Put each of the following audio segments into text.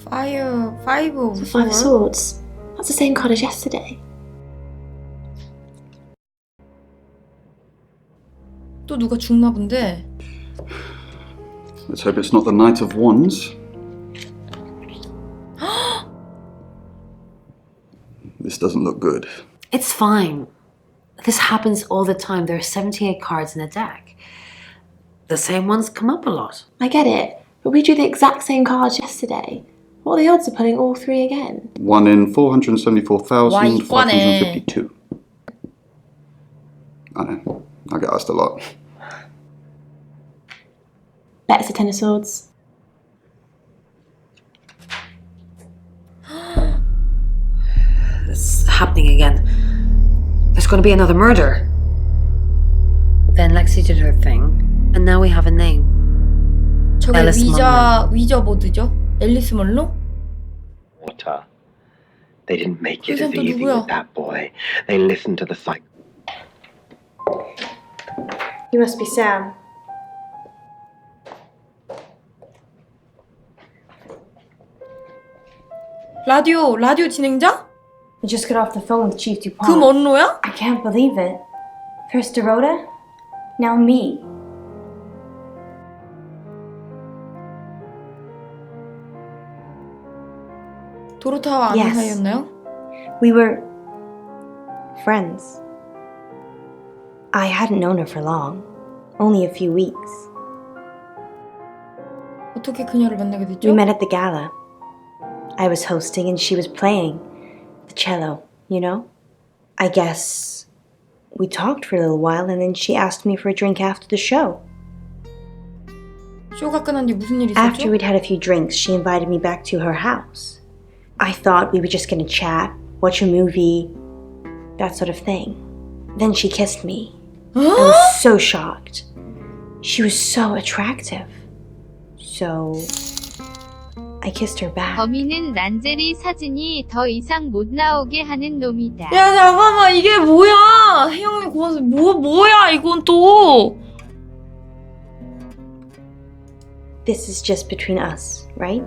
Five of So five of swords. That's the same card as yesterday. 또 누가 죽나 본데. Let's hope it's not the Knight of Wands. This doesn't look good. It's fine. This happens all the time. There are 78 cards in a deck. The same ones come up a lot. I get it, but we drew the exact same cards yesterday. What are the odds of pulling all three again? 1 in 474,552. I know. I get asked a lot. Bet it's a ten of swords. It's happening again. There's going to be another murder. Then Lexi did her thing, and now we have a name. 저게 앨리스 위저보드죠? 앨리스 먼로? Water. They didn't make it 그래서 as 또 easy 누구야? with that boy. They listened to the psych. You must be Sam. 라디오 진행자? I just got off the phone with Chief DuPont. 그 먼로야? I can't believe it. First Dorota, now me. 도로타와 아는 Yes. 사이였나요? We were friends. I hadn't known her for long, only a few weeks. 어떻게 그녀를 만나게 됐죠? We met at the gala. I was hosting and she was playing the cello, you know? I guess we talked for a little while and then she asked me for a drink after the show. 쇼가 끝난 뒤 무슨 일이 After 있었죠? we'd had a few drinks, she invited me back to her house. I thought we were just gonna chat, watch a movie, that sort of thing. Then she kissed me. I was so shocked. She was so attractive. So I kissed her back. 범인은 란제리 사진이 더 이상 못 나오게 하는 놈이다. 야 잠깐만 이게 뭐야? 혜영이 고마워서 뭐야 이건 또? This is just between us, right?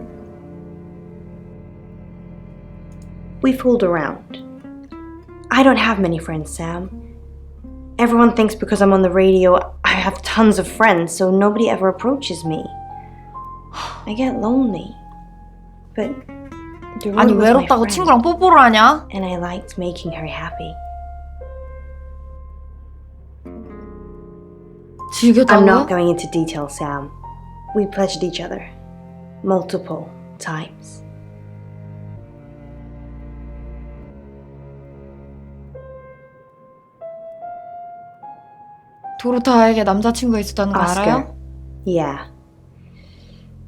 We fooled around. I don't have many friends, Sam. Everyone thinks because I'm on the radio, I have tons of friends, so nobody ever approaches me. I get lonely. But Dorota 아니 was my 외롭다고 friend, 친구랑 뽀뽀를 하냐? and I liked making her happy. I'm not 즐겼다고요? going into detail, Sam. We pledged each other multiple times. 도로타에게 남자친구가 있었다는 거 Oscar. 알아요? Yeah.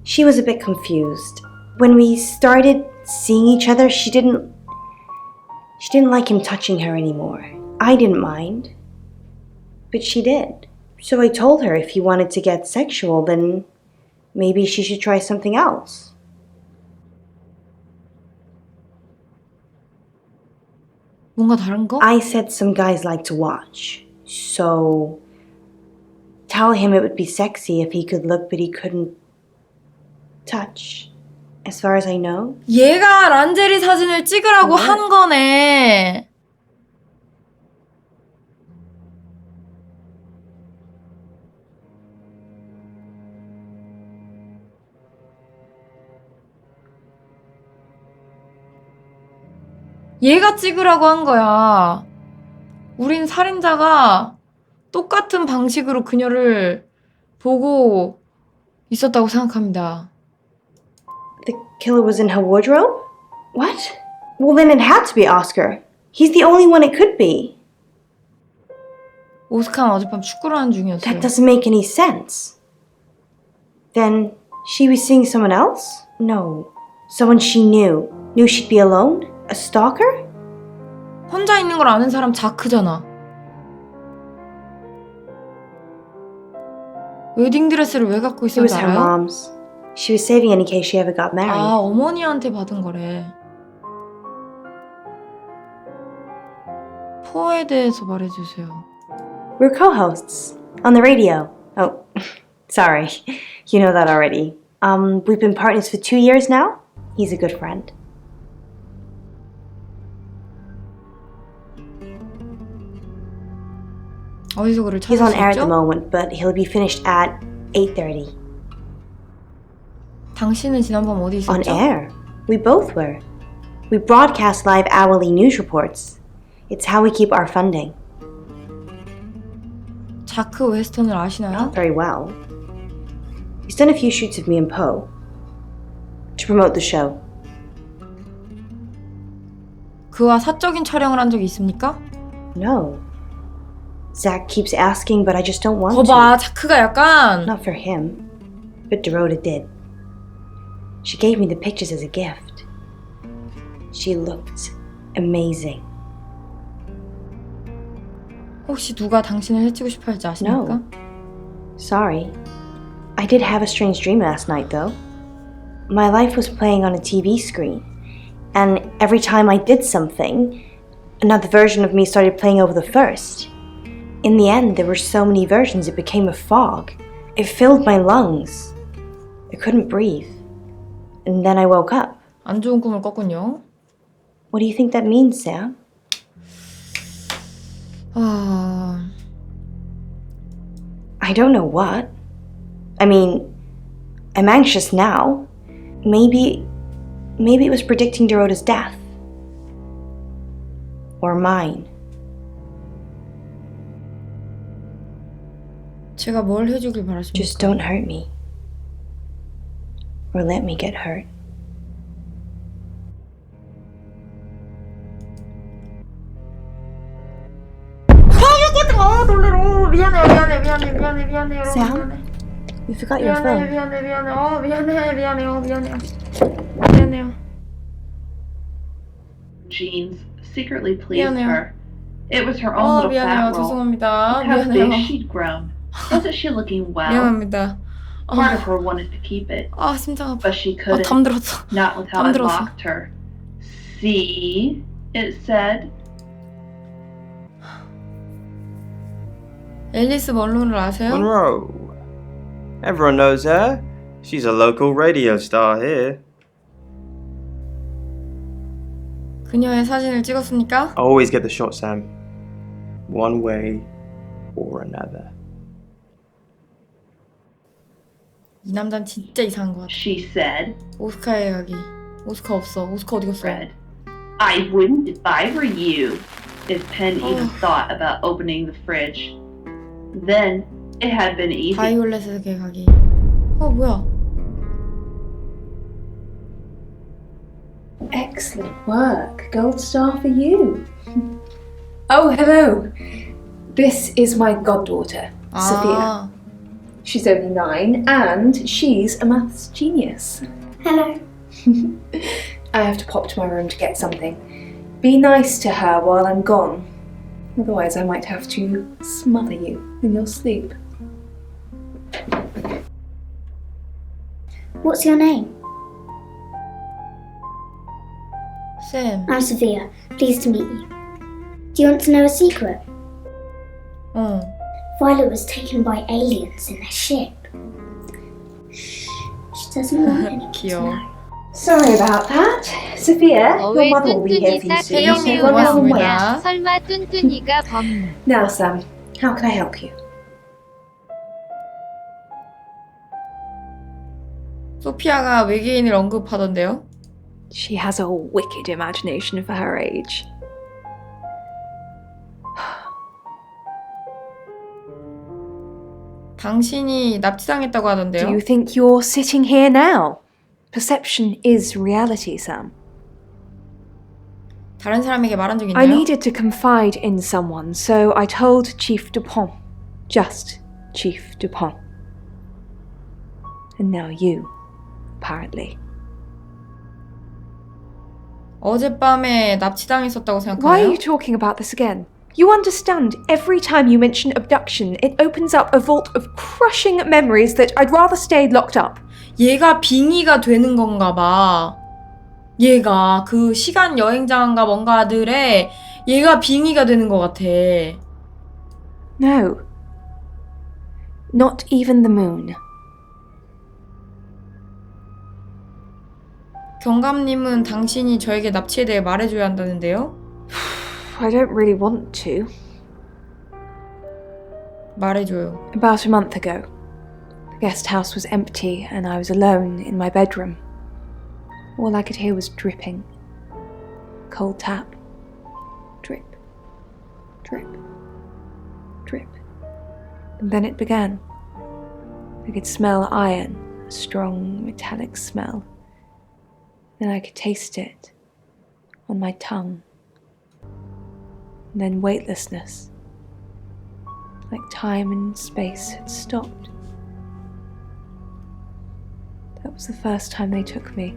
She was a bit confused. When we started seeing each other, she didn't like him touching her anymore. I didn't mind. But she did. So I told her if he wanted to get sexual, then maybe she should try something else. 뭔가 다른 거? I said some guys like to watch. So tell him it would be sexy if he could look but he couldn't touch. As far as I know. 얘가 란제리 사진을 찍으라고 네. 한 거네. 얘가 찍으라고 한 거야. 우린 살인자가 똑같은 방식으로 그녀를 보고 있었다고 생각합니다. The killer was in her wardrobe? What? Well, then it had to be Oscar. He's the only one it could be. 오스카는 어젯밤 축구를 하는 중이었어요. That doesn't make any sense. Then she was seeing someone else? No. Someone she knew. Knew she'd be alone? A stalker? 혼자 있는 걸 아는 사람 자크잖아. 웨딩드레스를 왜 갖고 It was 있었는지 her 알아요? mom's. She was saving it in case she ever got married. 아, 어머니한테 받은 거래. 포에 대해서 말해주세요. We're co-hosts on the radio. Oh, sorry. You know that already. We've been partners for 2 years now? He's a good friend. 어디서 그를 He's on air at the 찾으셨죠? moment, but he'll be finished at 8:30. 당신은 지난밤 어디 On 있었죠? air? We both were. We broadcast live hourly news reports. It's how we keep our funding. 자크 웨스턴을 아시나요? Not very well. He's done a few shoots of me and Poe to promote the show. 그와 사적인 촬영을 한 적이 있습니까? No. Zach keeps asking, but I just don't want 거봐, 자크가 약간 to. Not for him, but Dorota did. She gave me the pictures as a gift. She looked amazing. 혹시 누가 당신을 해치고 싶어 할지 아십니까? No. Sorry. I did have a strange dream last night, though. My life was playing on a TV screen, and every time I did something, another version of me started playing over the first. In the end, there were so many versions it became a fog. It filled my lungs. I couldn't breathe. And then I woke up. 안 좋은 꿈을 꿨군요. What do you think that means, Sam? I don't know what. I mean, I'm anxious now. Maybe it was predicting Dorota's death. Or mine. 제가 뭘 해주길 바라십니까? Just don't hurt me. Or let me get hurt. 놀래라. 미안해. Sam? You forgot your phone. 미안해요. Jeans secretly pleased 미안해요. her. It was her own little 미안해요. fat roll. 죄송합니다. Look how big 미안해요. she'd grown. Wasn't she looking well? 미안합니다. Part of her wanted to keep it, 심장 아파. but she couldn't. 담 들었어. Not with how 담 it 들었어. mocked her. See, it said. 앨리스 먼로를 아세요? Monroe. Everyone knows her. She's a local radio star here. 그녀의 사진을 찍었습니까? I always get the shot, Sam. One way or another. 이 남자는 진짜 이상한 것 같아. She said. 오스카에 가기. 오스카 없어. 오스카 어디 갔어? Fred, I wouldn't if I were you. If Penn even thought about opening the fridge, then it had been easy. 바이올렛에게 가기. 뭐야? Excellent work. Gold star for you. Oh, hello. This is my goddaughter, Sophia. She's only 9 and she's a maths genius. Hello. I have to pop to my room to get something. Be nice to her while I'm gone. Otherwise I might have to smother you in your sleep. What's your name? 쌤. I'm Sophia. Pleased to meet you. Do you want to know a secret? Violet was taken by aliens in their ship. Shh. She doesn't want anyone to 귀여워. know. Sorry about that. Sophia, your 왜 mother will be here for you 뚠뚠이 soon. 태영이 So run along 고맙습니다. well. 설마 뚠뚠이가 범. Now, Sam, how can I help you? 소피아가 외계인을 언급하던데요? She has a wicked imagination for her age. 당신이 납치당했다고 하던데요? Do you think you're sitting here now? Perception is reality, Sam. 다른 사람에게 말한 적 있나요? I needed to confide in someone, so I told Chief Dupont. Just Chief Dupont. And now you, apparently. 어젯밤에 납치당했었다고 Why are 생각하나요? you talking about this again? You understand, every time you mention abduction, it opens up a vault of crushing memories that I'd rather stay locked up. 얘가 빙의가 되는 건가 봐. 얘가 그 시간 여행자인가 뭔가들의 얘가 빙의가 되는 것 같아. No. Not even the moon. 경감님은 당신이 저에게 납치에 대해 말해줘야 한다는데요? I don't really want to. 말해줘요. About a month ago, the guest house was empty and I was alone in my bedroom. All I could hear was dripping. Cold tap. Drip. Drip. Drip. And then it began. I could smell iron, a strong metallic smell. Then I could taste it on my tongue. And then weightlessness. Like time and space had stopped. That was the first time they took me.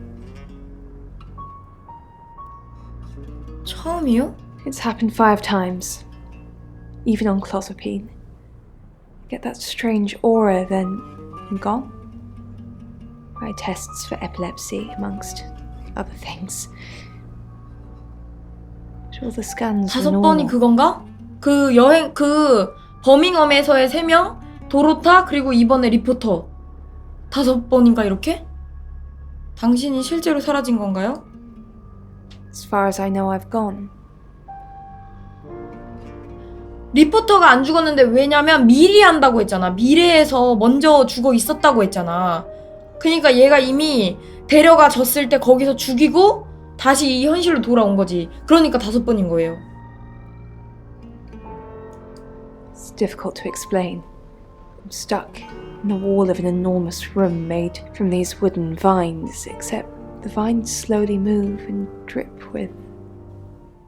처음이요? It's happened 5 times. Even on clozapine. Get that strange aura, then I'm gone. I tests for epilepsy, amongst other things. But all the scans were 5번이 normal. 그건가? 그 여행, 그 버밍엄에서의 3명, 도로타, 그리고 이번에 리포터. 5번인가 이렇게? 당신이 실제로 사라진 건가요? As far as I know, I've gone. 리포터가 안 죽었는데 왜냐면 미리 한다고 했잖아. 미래에서 먼저 죽어 있었다고 했잖아. 그러니까 얘가 이미 데려가 졌을 때 거기서 죽이고 다시 이 현실로 돌아온 거지. 그러니까 5번인 거예요. It's difficult to explain. I'm stuck in the wall of an enormous room made from these wooden vines, except the vines slowly move and drip with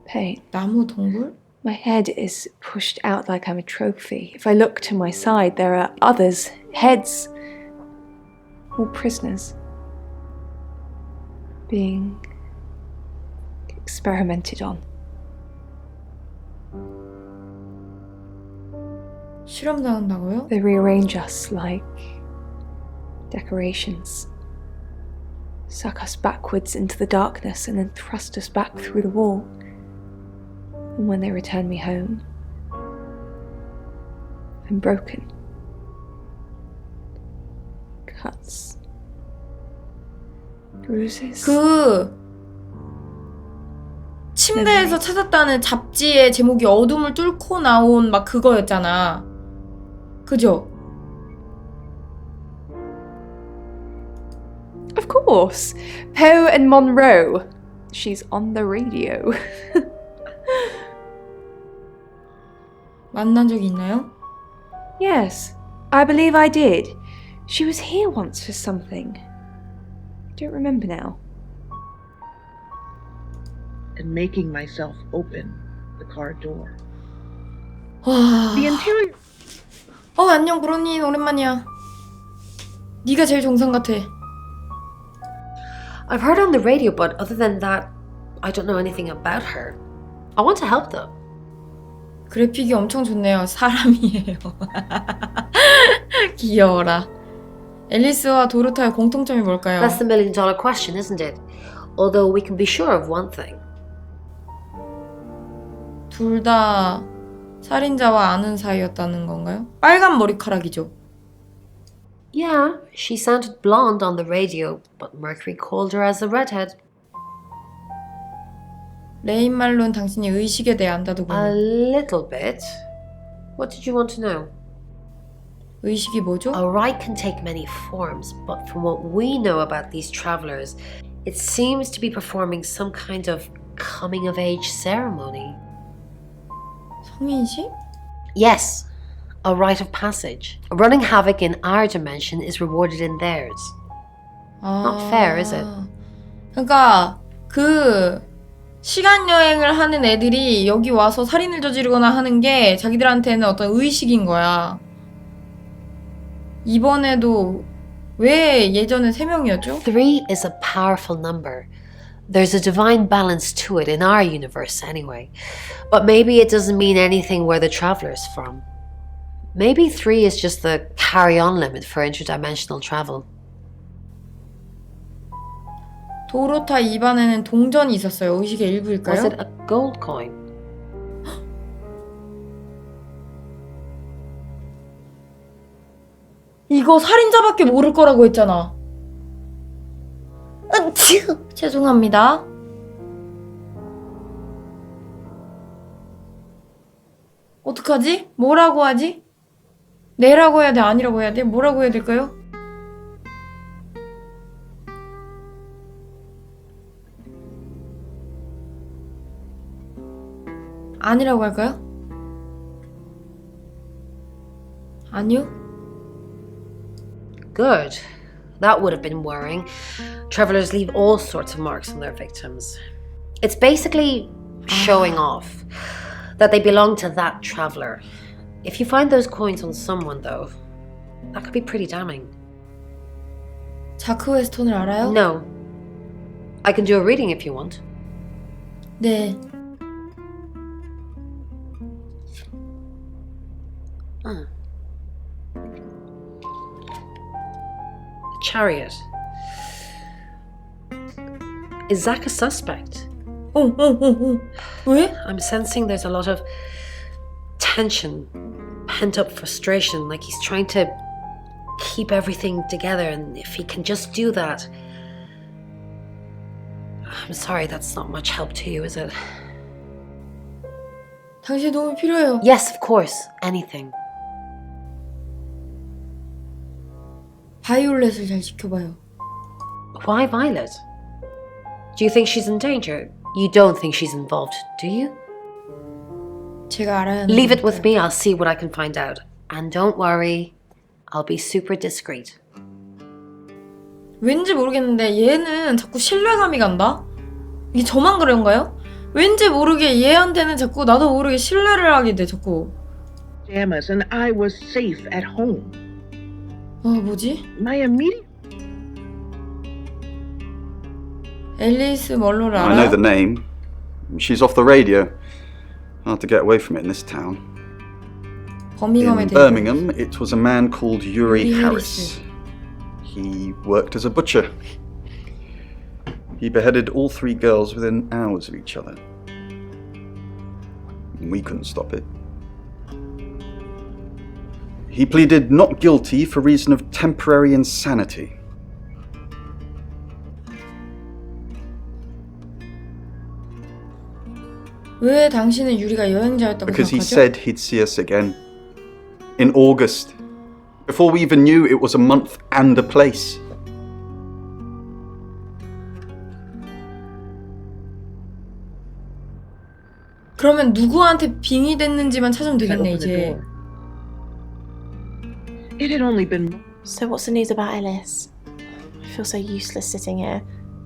pain. 나무 동굴? My head is pushed out like I'm a trophy. If I look to my side, there are others, heads, all prisoners, being experimented on. 실험당한다고요? They rearrange us like decorations, suck us backwards into the darkness and then thrust us back through the wall. And when they return me home, I'm broken. Cuts. Bruises. 그 침대에서 찾았다는 잡지의 제목이 어둠을 뚫고 나온 막 그거였잖아. 그죠? Of course! Poe and Monroe. She's on the radio. 만난 적이 있나요? Yes, I believe I did. She was here once for something. I don't remember now. And making myself open the car door. 와. The interior. 안녕 브로닌 오랜만이야. 네가 제일 정상 같아. I've heard on the radio, but other than that, I don't know anything about her. I want to help though. 그래픽이 엄청 좋네요. 사람이에요. 귀여워라. 앨리스와 도로타의 공통점이 뭘까요? That's the $1,000,000 question, isn't it? Although we can be sure of one thing. 둘 다 살인자와 아는 사이였다는 건가요? 빨간 머리카락이죠. Yeah, she sounded blonde on the radio, but Mercury called her as a redhead. 레인 말론 당신이 의식에 대해 A 안다더군요. little bit. What did you want to know? 의식이 뭐죠? A rite can take many forms, but from what we know about these travelers, it seems to be performing some kind of coming-of-age ceremony. 성인식? Yes, a rite of passage. Running havoc in our dimension is rewarded in theirs. Not fair, is it? 그러니까 그 시간 여행을 하는 애들이 여기 와서 살인을 저지르거나 하는 게 자기들한테는 어떤 의식인 거야. 이번에도 왜 예전에 3명이었죠? 3 is a powerful number. There's a divine balance to it in our universe anyway. But maybe it doesn't mean anything where the traveler's from. Maybe 3 is just the carry-on limit for interdimensional travel. 도로타 입안에는 동전이 있었어요. 의식의 일부일까요? Was it a gold coin? 이거 살인자밖에 모를 거라고 했잖아. 죄송합니다. 어떡하지? 뭐라고 하지? 네라고 해야 돼? 아니라고 해야 돼? 뭐라고 해야 될까요? 아니라고 할까요? 아니요? Good. That would have been worrying. Travelers leave all sorts of marks on their victims. It's basically showing off that they belong to that traveler. If you find those coins on someone, though, that could be pretty damning. 자크 웨스턴을 알아요? No. I can do a reading if you want. 네. The chariot. Is Zach a suspect? 왜? I'm sensing there's a lot of tension, pent-up frustration, like he's trying to keep everything together, and if he can just do that... I'm sorry, that's not much help to you, is it? 당신의 도움이 필요해요. Yes, of course. Anything. 바이올렛을 잘 지켜봐요. Why Violet? Do you think she's in danger? You don't think she's involved, do you? 제가 알아야 하는 Leave it with me, I'll see what I can find out. And don't worry, I'll be super discreet. 왠지 모르겠는데 얘는 자꾸 신뢰감이 간다? 이게 저만 그런가요? 왠지 모르게 얘한테는 자꾸 나도 모르게 신뢰를 하게 돼 자꾸. Pajamas and I was safe at home. 뭐지? My immediate 앨리스 멀로를 I know 알아요? the name. She's off the radio. Hard to get away from it in this town. 버밍엄에 In 대해 Birmingham, it was a man called Yuri Yuri Harris. He worked as a butcher. He beheaded all 3 girls within hours of each other. We couldn't stop it. He pleaded not guilty for reason of temporary insanity. 왜 당신은 유리가 여행자였다고 Because he 생각하죠? said he'd see us again. In August. Before we even knew it was a month and a place. 그러면 누구한테 빙의 됐는지만 찾으면 되겠네 이제. It had only been... So what's the news about Ellis? I feel so useless sitting here.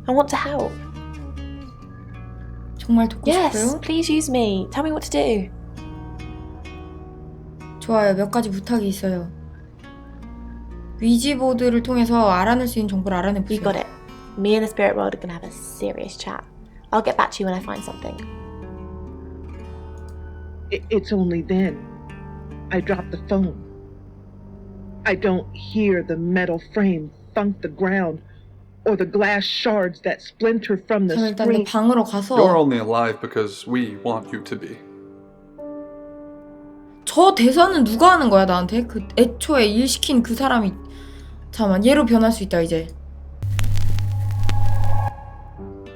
I want to help. 정말 돕고 Yes, 싶어요? please use me. Tell me what to do. 좋아요. 몇 가지 부탁이 있어요. 위지보드를 통해서 알아낼 수 있는 정보를 You 알아내보세요. got it. Me and the spirit world are gonna have a serious chat. I'll get back to you when I find something. It's only then. I dropped the phone. I don't hear the metal frame thunk the ground or the glass shards that splinter from the 저는 일단 내 screen. 방으로 가서 You're only alive because we want you to be. 저 대사는 누가 하는 거야 나한테? 그 애초에 일 시킨 그 사람이 잠깐만 얘로 변할 수 있다 이제.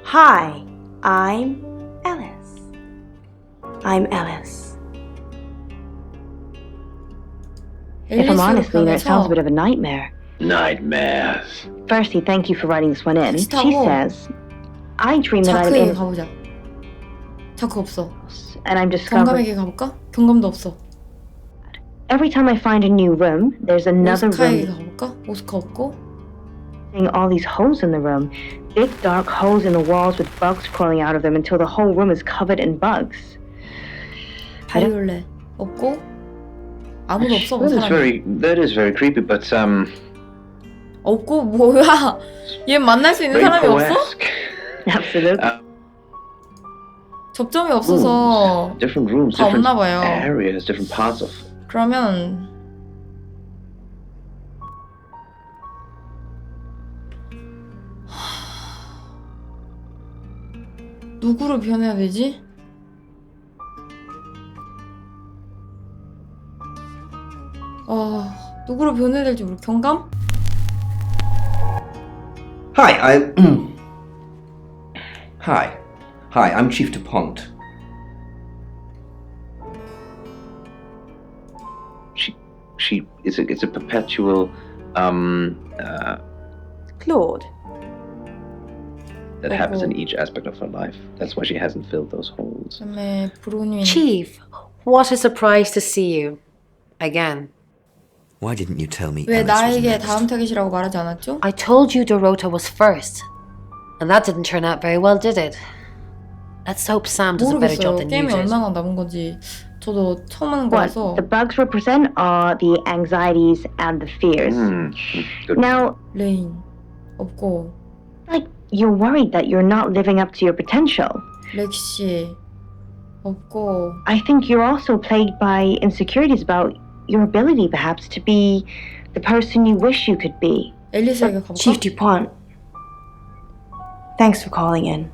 Hi, I'm Ellis. I'm Ellis. If I'm honest, Lena, it sounds a bit of a nightmare. Nightmares. Firstly, thank you for writing this one in. She 비슷하고 says, I dream that I'm 자크에게 in... 가보자. 자크 없어. And I'm discovering... 경감에게 가볼까? 경감도 없어. Every time I find a new room, there's another 오스카에게 room 가볼까? 오스카 없고. seeing all these holes in the room. Big dark holes in the walls with bugs crawling out of them until the whole room is covered in bugs. 바이올렛 없고. 아무도 없어 그 사람이. That is very creepy, but 없고 뭐야? 얘 만날 수 있는 very 사람이 없어? poetic. Absolutely. 접점이 없어서 Different rooms, 다 different 없나 봐요. areas, different parts of. 그러면 누구로 변해야 되지? 누구로 변해야 될지 모르. 경감? Hi, Hi. Hi, I'm Chief DuPont. It's a perpetual, Claude. that happens in each aspect of her life. That's why she hasn't filled those holes. 그다음에 브로뉴인. Chief, what a surprise to see you. Again. Why didn't you tell me 왜 Alice was 나에게 next? 다음 타깃이라고 말하지 않았죠? I told you Dorota was first. And that didn't turn out very well, did it? Let's hope Sam does a better job 모르겠어요. than you 게임이 did. 얼마나 남은 건지 저도 처음 하는 What 거라서. the bugs represent are the anxieties and the fears. Good. Now, 레인 없고 like, you're worried that you're not living up to your potential. 렉시 없고. I think you're also plagued by insecurities about your ability, perhaps, to be the person you wish you could be. 앨리스에게 가볼까? Chief DuPont, thanks for calling in.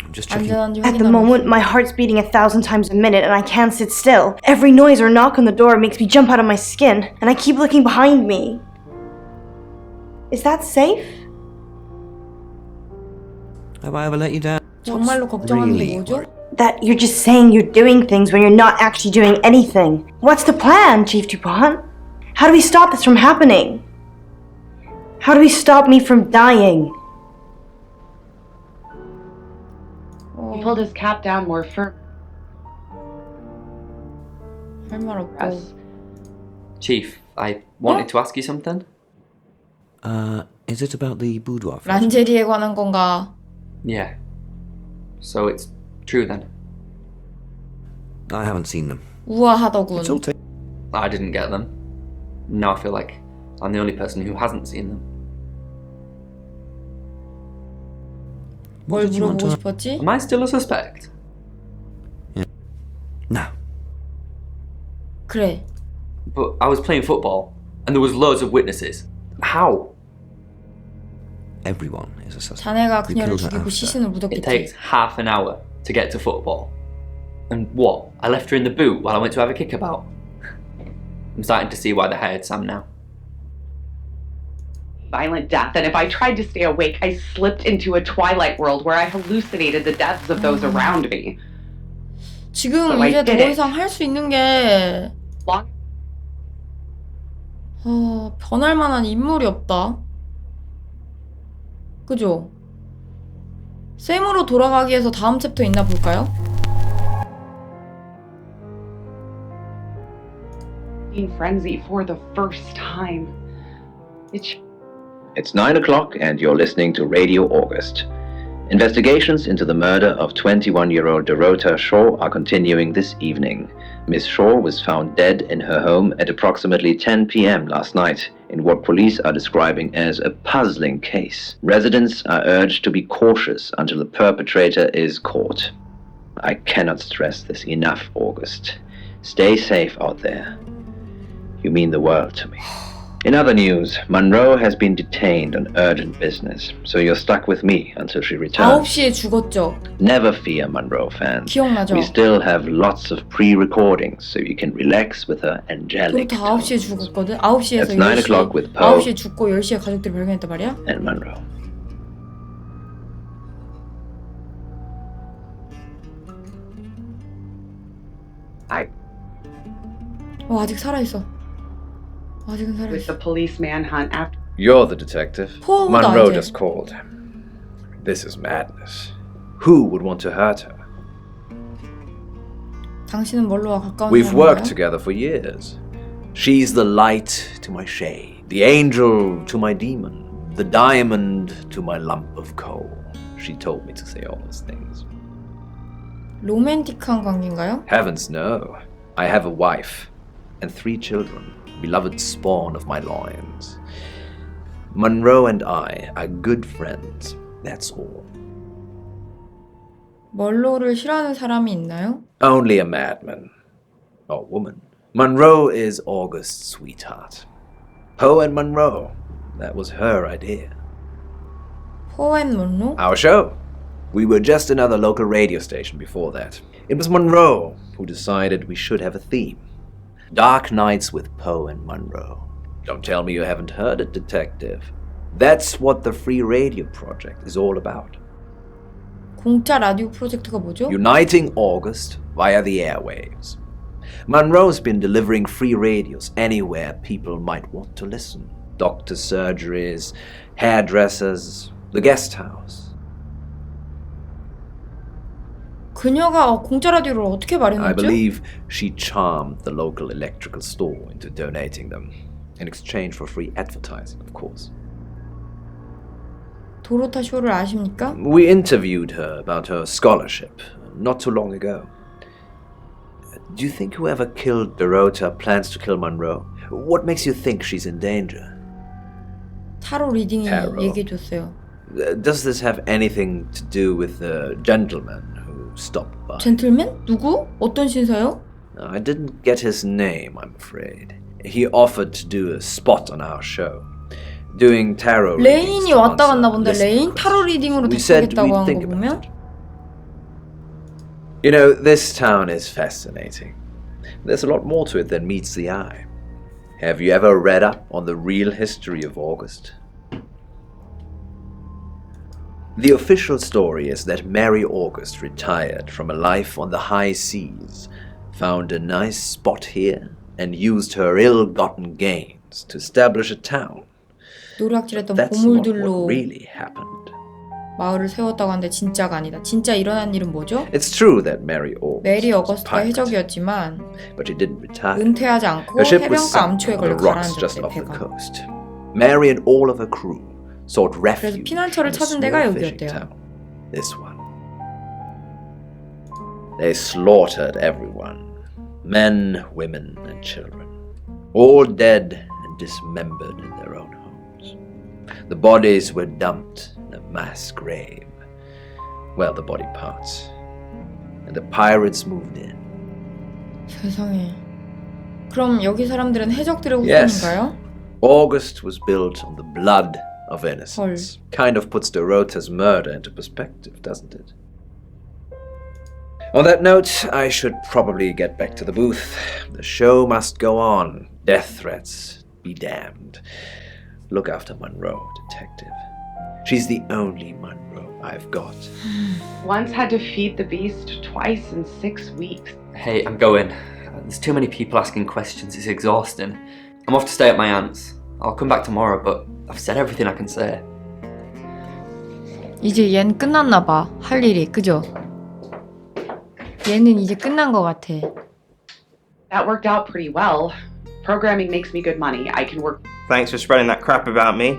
I'm just checking. 안전한지 At the 확인하고. moment, my heart's beating 1,000 times a minute and I can't sit still. Every noise or knock on the door makes me jump out of my skin, and I keep looking behind me. Is that safe? Have I ever let you down? 정말로 걱정하는 게 really 뭐죠? That you're just saying you're doing things when you're not actually doing anything. What's the plan, Chief DuPont? How do we stop this from happening? How do we stop me from dying? He pulled his cap down more firm. 할 말 없고. Chief, I wanted to ask you something. Is it about the boudoir? 란제리에 관한 건가? Yeah. So it's true then. I haven't seen them. 우아하더군. It's all taken. I didn't get them. Now I feel like I'm the only person who hasn't seen them. 뭘 물어보고 싶었지? Am I still a suspect? No. 그래. But I was playing football and there was loads of witnesses. How? Everyone is a suspect. 자네가 We 그녀를 killed her 죽이고 after. 시신을 It 묻었겠지. takes half an hour to get to football. And what? I left her in the boot while I went to have a kickabout. I'm starting to see why they hired Sam now. Violent death, and if I tried to stay awake, I slipped into a twilight world where I hallucinated the deaths of those around me. 지금 So I 이제 더 did it. 이상 할 수 있는 게 변할 만한 인물이 없다. 그죠? 샘으로 돌아가기 위해서 다음 챕터 있나 볼까요? In frenzy for the first time. It's 9 o'clock and you're listening to Radio August. Investigations into the murder of 21-year-old Dorota Shaw are continuing this evening. Miss Shaw was found dead in her home at approximately 10 p.m. last night in what police are describing as a puzzling case. Residents are urged to be cautious until the perpetrator is caught. I cannot stress this enough, August. Stay safe out there. You mean the world to me. In other news, Monroe has been detained on urgent business, so you're stuck with me until she returns. 9시에 죽었죠. Never fear, Monroe fans. 기억나죠? We still have lots of pre-recordings, so you can relax with her angelic 그렇다 9시에 죽었거든? 9시에서 It's 9 o'clock 10시 with Poe 9시에 죽고 10시에 가족들이 발견했단 말이야? and Monroe. 아직 살아있어. 아직은 With 살아있어. the police manhunt after. You're the detective. 포우다, Monroe 이제. just called. This is madness. Who would want to hurt her? 당신은 뭘로와 가까운 We've worked 사람인가요? together for years. She's the light to my shade, the angel to my demon, the diamond to my lump of coal. She told me to say all those things. 로맨틱한 관계인가요? Heavens, no. I have a wife and 3 children, beloved spawn of my loins. Monroe and I are good friends, that's all. 멀로를 싫어하는 사람이 있나요? Only a madman. Or woman. Monroe is August's sweetheart. Poe and Monroe. That was her idea. 포 앤 먼로? Our show. We were just another local radio station before that. It was Monroe who decided we should have a theme. Dark Nights with Poe and Monroe. Don't tell me you haven't heard it, Detective. That's what the Free Radio Project is all about. 공짜 라디오 프로젝트가 뭐죠? Uniting August via the airwaves. Monroe's been delivering free radios anywhere people might want to listen. Doctor surgeries, hairdressers, the guest house. 그녀가 공짜 라디오를 어떻게 I 마련했죠? believe she charmed the local electrical store into donating them, in exchange for free advertising, of course. 도로타 쇼를 아십니까? We interviewed her about her scholarship not too long ago. Do you think whoever killed Dorota plans to kill Monroe? What makes you think she's in danger? 타로 리딩이 타로. 얘기해줬어요. Does this have anything to do with the gentleman who stopped by? 젠틀맨? 누구? 어떤 신사요? I didn't get his name, I'm afraid. He offered to do a spot on our show, doing tarot readings. 레인이 to 왔다 갔나 answer 본데 레인 listener 타로 리딩으로 We said 대표겠다고 we'd 한 think 거 about 보면 You know, this town is fascinating. There's a lot more to it than meets the eye. Have you ever read up on the real history of August? The official story is that Mary August retired from a life on the high seas, found a nice spot here, and used her ill-gotten gains to establish a town. 노략질했던 That's not 보물들로 what really happened. 마을을 세웠다고 하는데 진짜가 아니다. 진짜 일어난 일은 뭐죠? It's true that Mary August 메리 was 어거스트가 pirate, 해적이었지만 but she didn't retire. 은퇴하지 않고 Her ship was 해변가 sunk 암초에 on the 걸려 rocks just 가라앉았대 off the 배가. coast. Mary and all of her crew sought 그래서 refuge in 피난처를 a 찾은 small 데가 fishing 여기였대요. town. This one. They slaughtered everyone, men, women, and children, all dead and dismembered in their own homes. The bodies were dumped in a mass grave. Well, the body parts. And the pirates moved in. 세상에. 그럼 여기 사람들은 해적들의 Yes. 후손인가요? August was built on the blood of innocence. Kind of puts Dorota's murder into perspective, doesn't it? On that note, I should probably get back to the booth. The show must go on. Death threats be damned. Look after Monroe, detective. She's the only Monroe I've got. Once had to feed the beast twice in 6 weeks. Hey, I'm going. There's too many people asking questions, it's exhausting. I'm off to stay at my aunt's. I'll come back tomorrow, but I've said everything I can say. 이제 얜 끝났나 봐. 할 일이. 그죠? 얘는 이제 끝난 것 같아. That worked out pretty well. Programming makes me good money. I can work. Thanks for spreading that crap about me.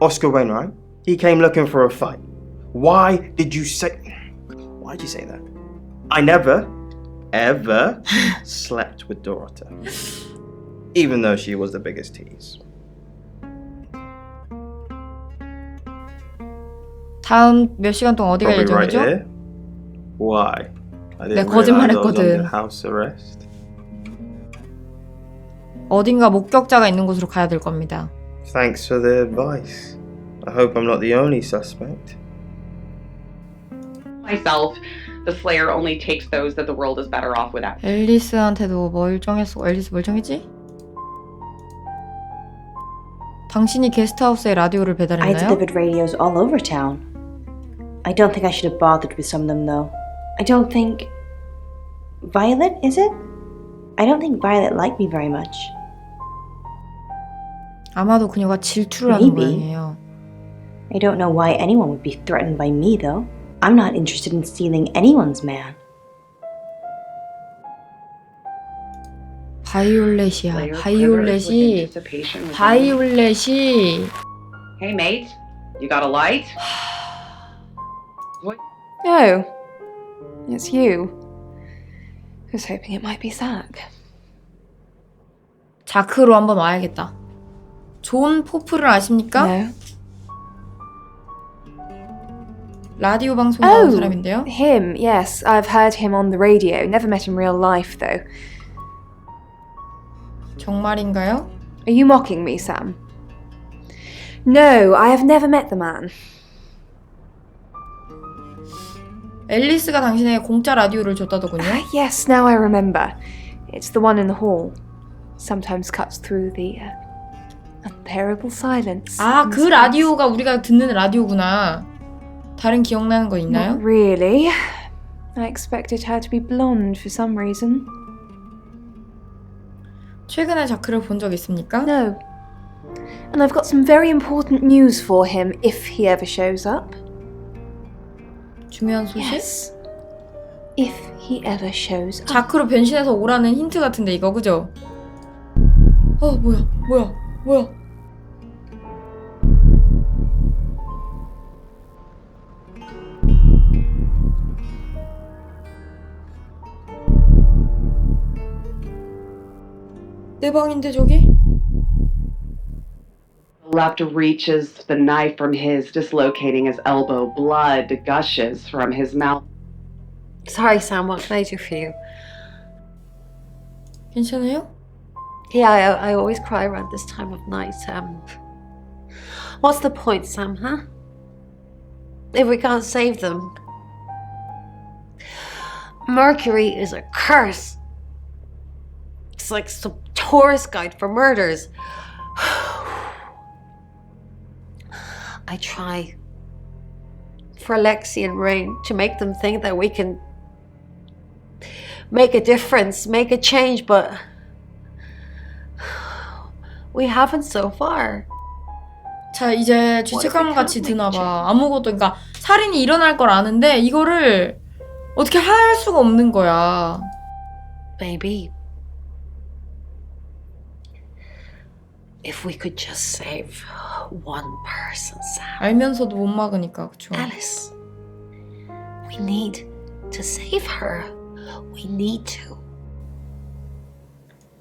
Oscar Wainwright, he came looking for a fight. Why did you say that? I never, ever slept with Dorota. Even though she was the biggest tease. 다음 몇 시간 동안 어디 갈 Probably right 예정이죠? here. Why? I 내가 didn't 거짓말했거든. realize I was under house arrest. 어딘가 목격자가 있는 곳으로 가야 될 겁니다. Thanks for the advice. I hope I'm not the only suspect. Myself, the Slayer only takes those that the world is better off without. 앨리스한테도 멀쩡했어. 앨리스 멀쩡했지? 당신이 게스트하우스에 라디오를 I 배달했나요? delivered radios all over town. I don't think I should have bothered with some of them, though. I don't think... Violet, is it? I don't think Violet liked me very much. 아마도 그녀가 질투를 하는 Maybe. 모양이에요. I don't know why anyone would be threatened by me, though. I'm not interested in stealing anyone's man. 바이올렛이야. 바이올렛이 Hey mate, you got a light? Oh, it's you. I was hoping it might be Zach. 자크로 한번 와야겠다. 존 포프를 아십니까? No. 라디오 방송 나온 사람인데요. Him, yes. I've heard him on the radio. Never met in real life, though. 정말인가요? Are you mocking me, Sam? No, I have never met the man. 앨리스가 당신에게 공짜 라디오를 줬다더군요. Yes, now I remember. It's the one in the hall. Sometimes cuts through the unbearable silence. 아, 그 라디오가 우리가 듣는 라디오구나. 다른 기억나는 거 있나요? Not really. I expected her to be blonde for some reason. 최근에 자크를 본 적 있습니까? No. And I've got some very important news for him if he ever shows up. 중요한 소식? Yes. If he ever shows up. 자크로 변신해서 오라는 힌트 같은데 이거 그죠? 뭐야? 내 방인데 저기? Left reaches the knife from his, dislocating his elbow. Blood gushes from his mouth. Sorry, Sam, what can I do for you? 괜찮아요? Yeah, I always cry around this time of night. What's the point, Sam, huh? If we can't save them. Mercury is a curse. It's like some tourist guide for murders. I try for Alexi and Rain to make them think that we can make a difference, make a change, but we haven't so far. 자, 이제 죄책감 같이 드나봐. 아무것도, 그러니까 살인이 일어날 걸 아는데 이거를 어떻게 할 수가 없는 거야. Baby, if we could just save one person, Sam. 알면서도 못 막으니까, 그쵸? Alice, we need to save her. We need to.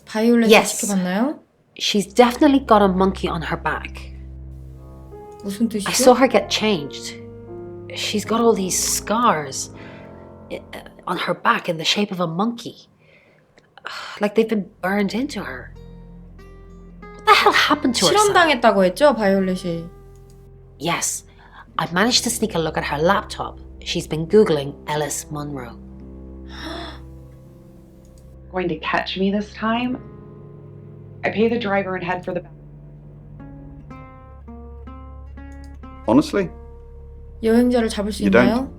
바이올렛 지켜봤나요? She's definitely got a monkey on her back. 무슨 뜻이죠? I saw her get changed. She's got all these scars on her back in the shape of a monkey. Like they've been burned into her. What the hell happened to her? 실험당했다고 했죠, 바이올렛이. Yes, I managed to sneak a look at her laptop. She's been Googling Alice Munro. Going to catch me this time? I pay the driver and head for the... Honestly, 여행자를 잡을 수 You 있나요?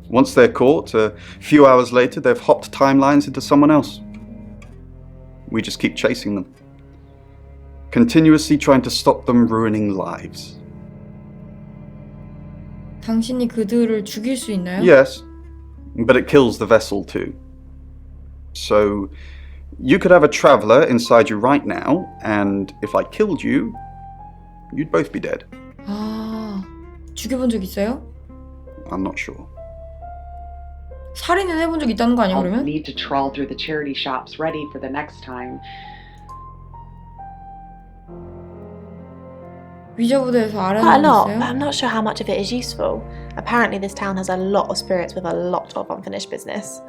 once they're caught, a few hours later, they've hopped timelines into someone else. We just keep chasing them, continuously trying to stop them ruining lives. 당신이 그들을 죽일 수 있나요? Yes, but it kills the vessel too. So, you could have a traveler inside you right now, and if I killed you, you'd both be dead. 아, 죽여본 적 있어요? I'm not sure. 살인은 해본 적 있다는 거 아니야, I'll 그러면? need to trawl through the charity shops ready for the next time. 위저부대에서 Quite a 알아낸 거 lot, but 있어요? I'm not sure how much of it is useful. Apparently this town has a lot of spirits with a lot of unfinished business.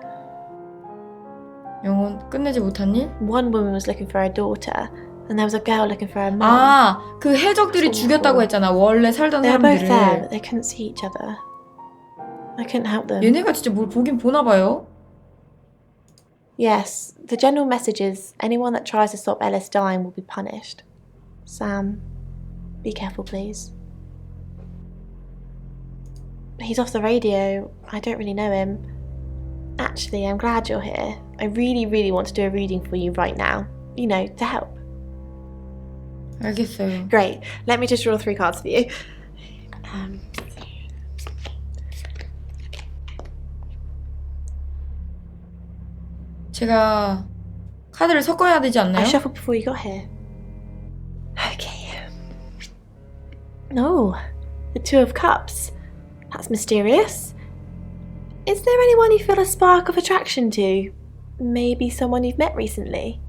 영혼 끝내지 못한 일? One woman was looking for her daughter, and there was a girl looking for her mum. 아, 그 해적들이 죽였다고 했잖아. 원래 살던 They were both there, 사람들을. but they couldn't see each other. I couldn't help them. 얘네가 진짜 뭘 보긴 보나 봐요. Yes, the general message is anyone that tries to stop Ellis dying will be punished. Sam, be careful, please. He's off the radio. I don't really know him. Actually, I'm glad you're here. I really, really want to do a reading for you right now. You know, to help. 알겠어요. Great. Let me just draw 3 cards for you. 제가 카드를 섞어야 되지 않나요? I shuffled before you got here. Okay. Oh, the 2 of Cups. That's mysterious. Is there anyone you feel a spark of attraction to? Maybe someone you've met recently?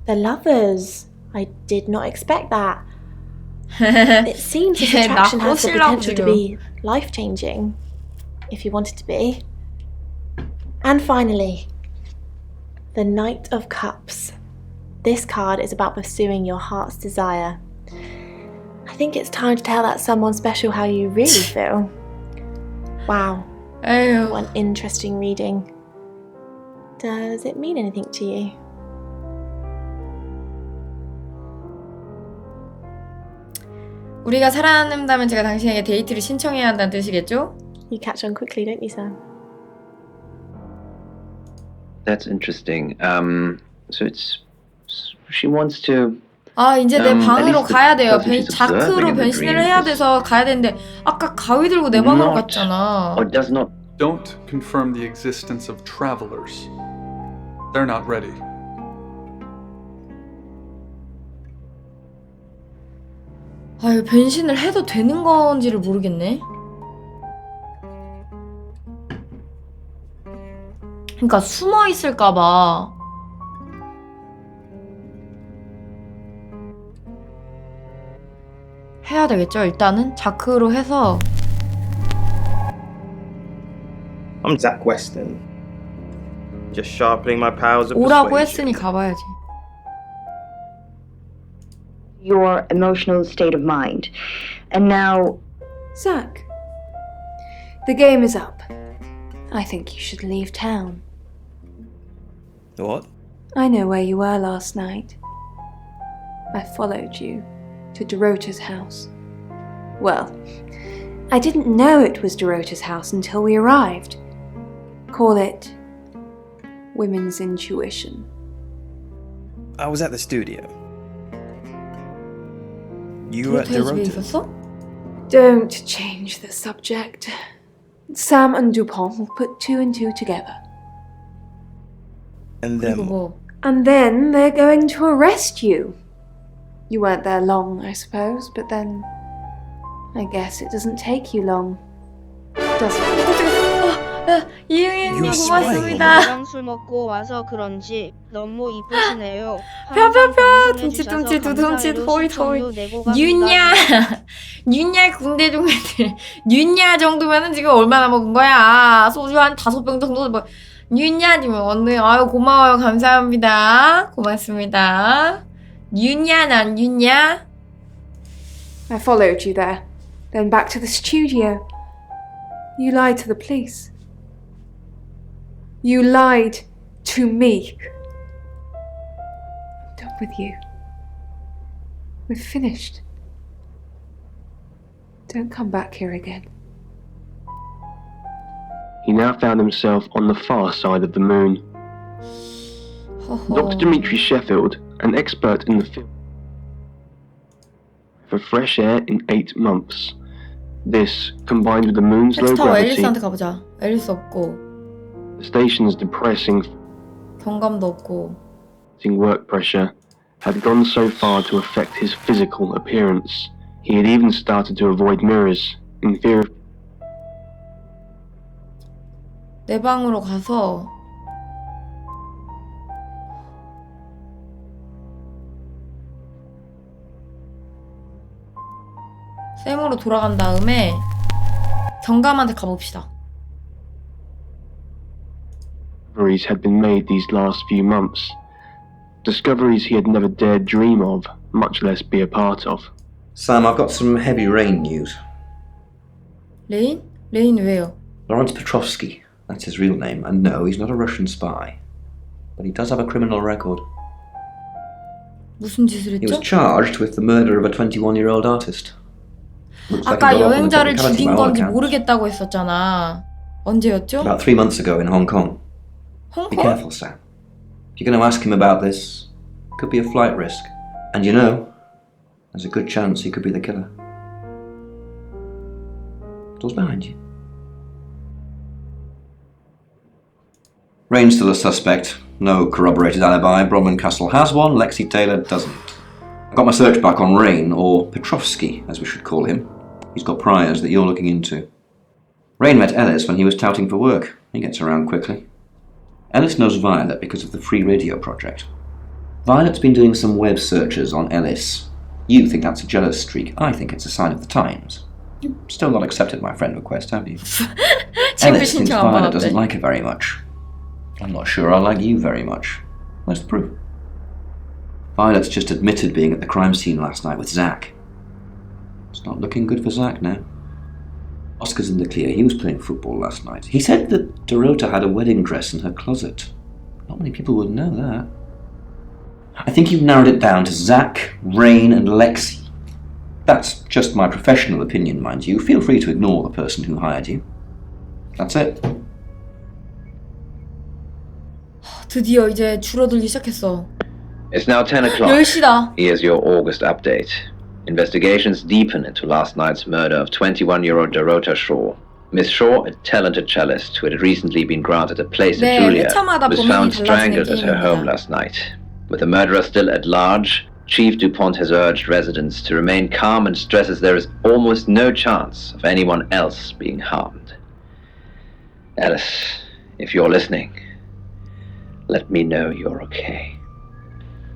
The Lovers. I did not expect that. It seems this attraction has the potential to be life-changing, if you want it to be. And finally, the Knight of Cups. This card is about pursuing your heart's desire. I think it's time to tell that someone special how you really feel. Wow. 에휴. What an interesting reading. Does it mean anything to you? 우리가 살아남는다면 제가 당신에게 데이트를 신청해야 한다는 뜻이겠죠? You catch on quickly, don't you, Sam? That's interesting. So she wants to. 아 이제 내 at 방으로 least the 가야 돼요. person she's 자크로 observing in the 변신을 dream 해야 is 돼서 가야 되는데 아까 가위 들고 내 방으로 not 갔잖아. or does not. Don't confirm the existence of travelers. They're not ready. 아유 변신을 해도 되는 건지를 모르겠네. 그러니까 숨어 있을까봐. 해야 되겠죠? 일단은 자크로 해서. I'm Zach Weston. Just sharpening my powers of 오라고 persuasion. 했으니 가봐야지. Your emotional state of mind. And now, Zach, the game is up. I think you should leave town. What? I know where you were last night. I followed you to Dorota's house. Well, I didn't know it was Dorota's house until we arrived. Call it women's intuition. I was at the studio. You were at 도로타의 집에 Dorota's. 있었어? Don't change the subject. Sam and Dupont will put two and two together. And 그리고 then 뭐 And then they're going to arrest you. You weren't there long, I suppose, but then I guess it doesn't take you long, does it? 이응이님 You 고맙습니다. 저랑 술 먹고 와서 그런지 너무 이쁘시네요. 펴펴펴 둠칫둠칫 두둠칫 호잇호잇 윤야 윤야 군대 중애들 윤야 정도면은 지금 얼마나 먹은 거야? 소주 한 5병 정도 뭐 윤야님은 오늘 아유 고마워요 감사합니다 고맙습니다. 윤야 난 윤야. I followed you there, then back to the studio. You lied to the police. You lied to me. I'm done with you. We're finished. Don't come back here again. He now found himself on the far side of the moon. Dr. Dimitri Sheffield, an expert in the field, for fresh air in 8 months. This, combined with the moon's low 텍스타워 gravity, 앨리스한테 가보자. 앨리스 없고 the station's depressing 경감도 없고 work pressure, had gone so far to affect his physical appearance. He had even started to avoid mirrors, in fear of 내 방으로 가서 쌤으로 돌아간 다음에 경감한테 가봅시다. discoveries had been made these last few months. Discoveries he had never dared dream of, much less be a part of. Sam, I've got some heavy rain news. 레인? 레인 왜요? Lawrence Petrovsky, that's his real name, and no, he's not a Russian spy. But he does have a criminal record. 무슨 짓을 He was 했죠? charged with the murder of a 21-year-old artist. Looks like 아까 he got off on a 여행자를 technicality 죽인 by all 건지 accounts. 모르겠다고 했었잖아. 언제였죠? About 3 months ago in Hong Kong. Be 홍콩? careful, Sam. If you're going to ask him about this, it could be a flight risk. And you know, there's a good chance he could be the killer. Door's behind you. Rain's still a suspect. No corroborated alibi. Bronwyn Castle has one, Lexi Taylor doesn't. I got my search back on Rain, or Petrovsky, as we should call him. He's got priors that you're looking into. Rain met Ellis when he was touting for work. He gets around quickly. Ellis knows Violet because of the free radio project. Violet's been doing some web searches on Ellis. You think that's a jealous streak. I think it's a sign of the times. You've still not accepted my friend request, have you? Ellis thinks Violet doesn't like her very much. I'm not sure I like you very much. Where's the proof? Violet's just admitted being at the crime scene last night with Zach. It's not looking good for Zach now. Oscar's in the clear. He was playing football last night. He said that Dorota had a wedding dress in her closet. Not many people would know that. I think you've narrowed it down to Zach, Rain, and Lexi. That's just my professional opinion, mind you. Feel free to ignore the person who hired you. That's it. 드디어 이제 줄어들기 시작했어. It's now 10 o'clock. 10시다. Here's your August update. Investigations deepen into last night's murder of 21-year-old Dorota Shaw. Miss Shaw, a talented cellist who had recently been granted a place at Juilliard, was found strangled at her home last night. With the murderer still at large, Chief DuPont has urged residents to remain calm and stresses there is almost no chance of anyone else being harmed. Alice, if you're listening, let me know you're okay.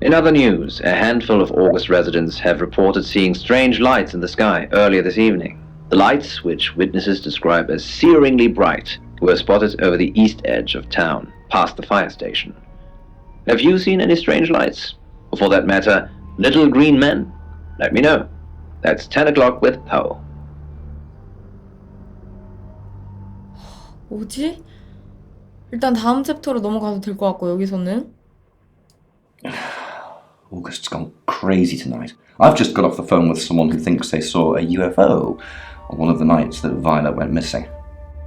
In other news, a handful of August residents have reported seeing strange lights in the sky earlier this evening. The lights, which witnesses describe as searingly bright, were spotted over the east edge of town, past the fire station. Have you seen any strange lights? Or for that matter, little green men? Let me know. That's 10 o'clock with Poe. 뭐지? 일단 다음 챕터로 넘어가도 될 것 같고 여기서는 August's gone crazy tonight. I've just got off the phone with someone who thinks they saw a UFO on one of the nights that Violet went missing.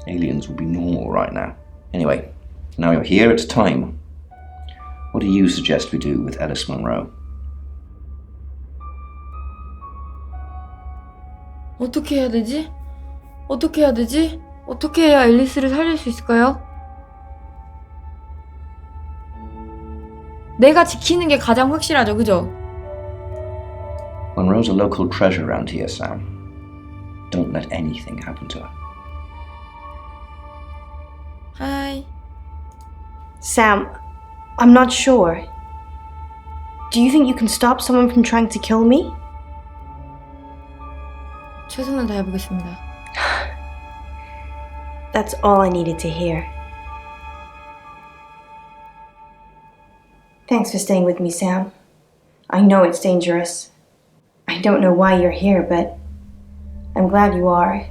Aliens will be normal right now. Anyway, now you're here, it's time. What do you suggest we do with Alice Monroe? 어떻게 해야 되지? 어떻게 해야 되지? 어떻게 해야 앨리스를 살릴 수 있을까요? 내가 지키는 게 가장 확실하죠, 그죠? Monroe's a local treasure around here, Sam. Don't let anything happen to her. Hi. Sam, I'm not sure. Do you think you can stop someone from trying to kill me? 최선을 다해보겠습니다. That's all I needed to hear. Thanks for staying with me, Sam. I know it's dangerous. I don't know why you're here, but I'm glad you are.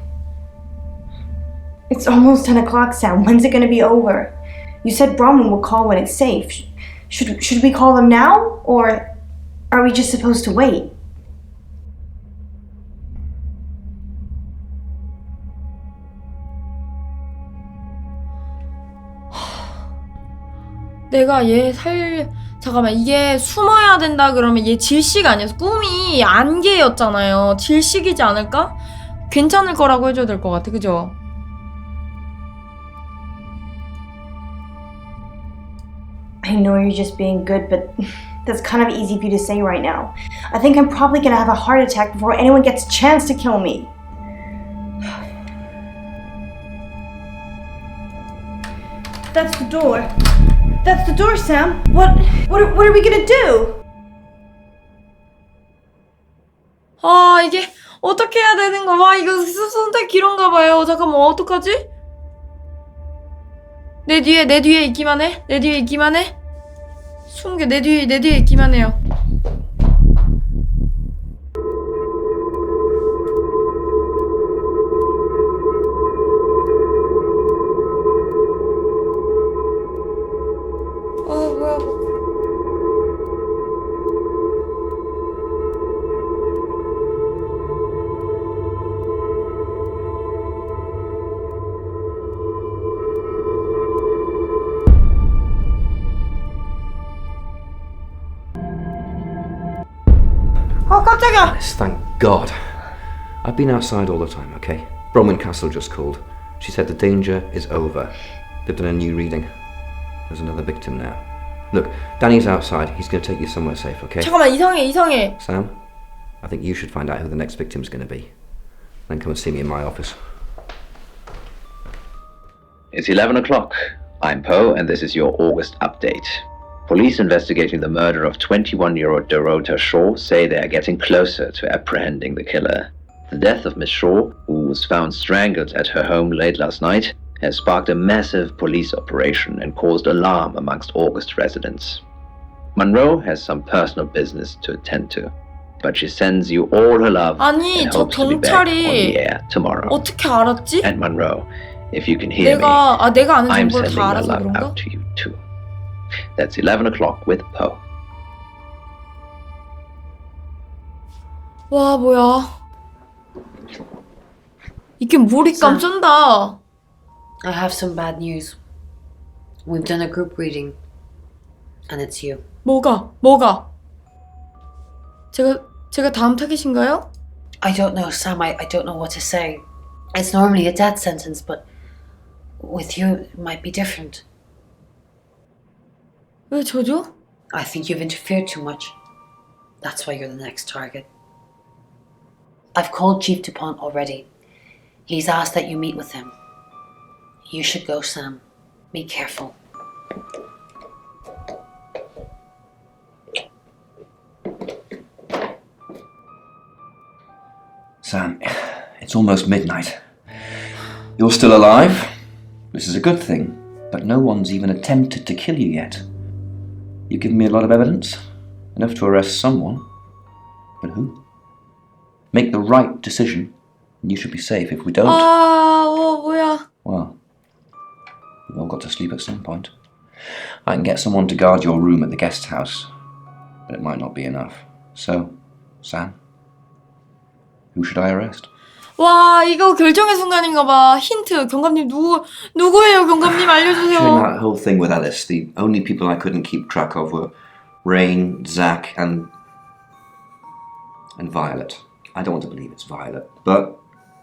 It's almost 10 o'clock, Sam. When's it going to be over? You said Bronwyn will call when it's safe. Should we call them now? Or are we just supposed to wait? 내가 잠깐만, 이게 숨어야 된다 그러면 얘 질식 아니었어. 꿈이 안개였잖아요. 질식이지 않을까? 괜찮을 거라고 해줘야 될 것 같아, 그죠? I know you're just being good, but that's kind of easy for you to say right now. I think I'm probably gonna have a heart attack before anyone gets a chance to kill me. That's the door. That's the door, Sam. What are we gonna do? 아, 이게 어떻게 해야 되는 거야? 와, 이거 선택 기로인가 봐요. 잠깐만, 어떡하지? 내 뒤에 있기만 해. 내 뒤에 있기만 해. 숨게 내 뒤에 있기만 해요. 뭐야. 깜짝이야. Alice, thank God. I've been outside all the time, okay? Bronwyn Castle just called. She said the danger is over. They've done a new reading. There's another victim now. Look, Danny's outside. He's going to take you somewhere safe, okay? 잠깐만, 이상해. Sam, I think you should find out who the next victim's going to be. Then come and see me in my office. It's 11 o'clock. I'm Poe, and this is your August update. Police investigating the murder of 21-year-old Dorota Shaw say they are getting closer to apprehending the killer. The death of Miss Shaw, who was found strangled at her home late last night, has sparked a massive police operation and caused alarm amongst August residents. Monroe has some personal business to attend to, but she sends you all her love 아니, and 저 hopes to be back on the 경찰이 air tomorrow. 어떻게 알았지? And Monroe, if you can hear 내가 아는 I'm 정보를 sending 다 my 알아서 love 그런가? out to you too. That's 11 o'clock with Poe. 와, 뭐야. 느낌 몰입감 쩐다. I have some bad news. We've done a group reading, and it's you. 뭐가? 제가 다음 타겟인가요? I don't know, Sam. I don't know what to say. It's normally a death sentence, but with you, it might be different. 왜 저죠? I think you've interfered too much. That's why you're the next target. I've called Chief DuPont already. He's asked that you meet with him. You should go, Sam. Be careful. Sam, it's almost midnight. You're still alive. This is a good thing, but no one's even attempted to kill you yet. You've given me a lot of evidence, enough to arrest someone. But who? Make the right decision, and you should be safe. If we don't... 뭐야. Well, we've all got to sleep at some point. I can get someone to guard your room at the guest house, but it might not be enough. So, Sam, who should I arrest? 와, 이거 결정의 순간인가 봐. 힌트, 경감님 누구예요? 경감님 알려주세요. During that whole thing with Alice, the only people I couldn't keep track of were Rain, Zach, and Violet. I don't want to believe it's Violet, but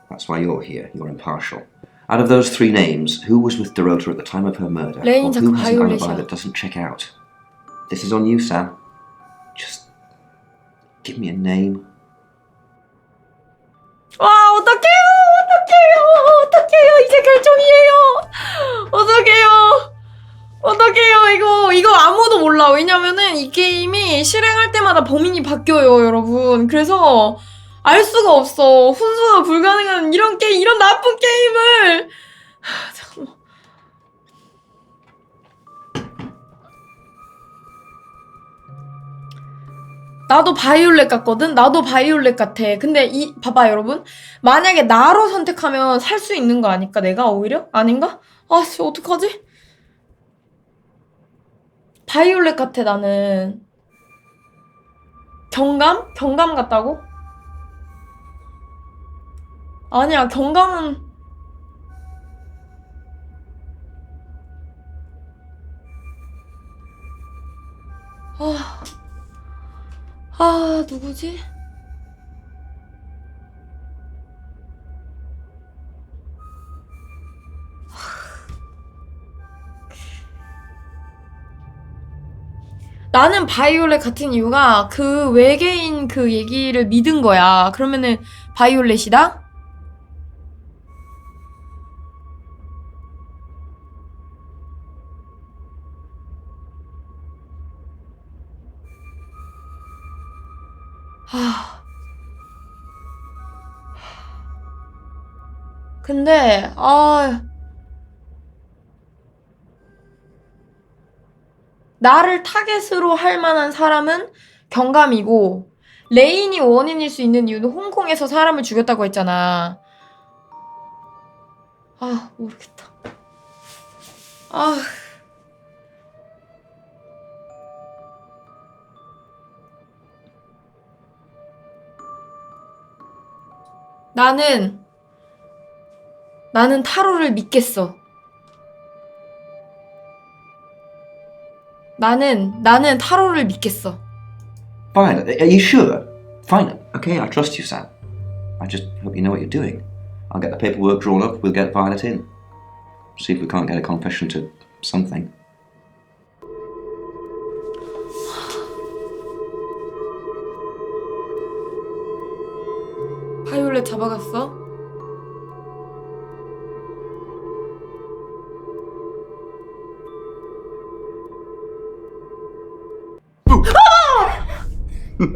that's why you're here. You're impartial. Out of those three names, who was with Dorota at the time of her murder? Rain, or Zach, who has an alibi Violet. that doesn't check out? This is on you, Sam. Just give me a name. 와, 어떡해요, 이제 결정이에요. 어떡해요, 이거 아무도 몰라. 왜냐면은 이 게임이 실행할 때마다 범인이 바뀌어요, 여러분. 그래서 알 수가 없어. 훈수가 불가능한 이런 나쁜 게임을. 잠깐만. 나도 바이올렛 같거든? 나도 바이올렛 같아. 근데 봐봐, 여러분. 만약에 나로 선택하면 살 수 있는 거 아닐까, 내가 오히려? 아닌가? 아씨, 어떡하지? 바이올렛 같아, 나는. 경감? 경감 같다고? 아니야, 경감은. 누구지? 나는 바이올렛 같은 이유가 그 외계인 그 얘기를 믿은 거야. 그러면은 바이올렛이다? 근데 나를 타겟으로 할 만한 사람은 경감이고, 레인이 원인일 수 있는 이유는 홍콩에서 사람을 죽였다고 했잖아. 모르겠다. 나는 타로를 믿겠어. 나는 타로를 믿겠어. Fine. Are you sure? Fine. Okay, I trust you, Sam. I just hope you know what you're doing. I'll get the paperwork drawn up. We'll get Violet in. See if we can't get a confession to something. 바이올렛 잡아갔어?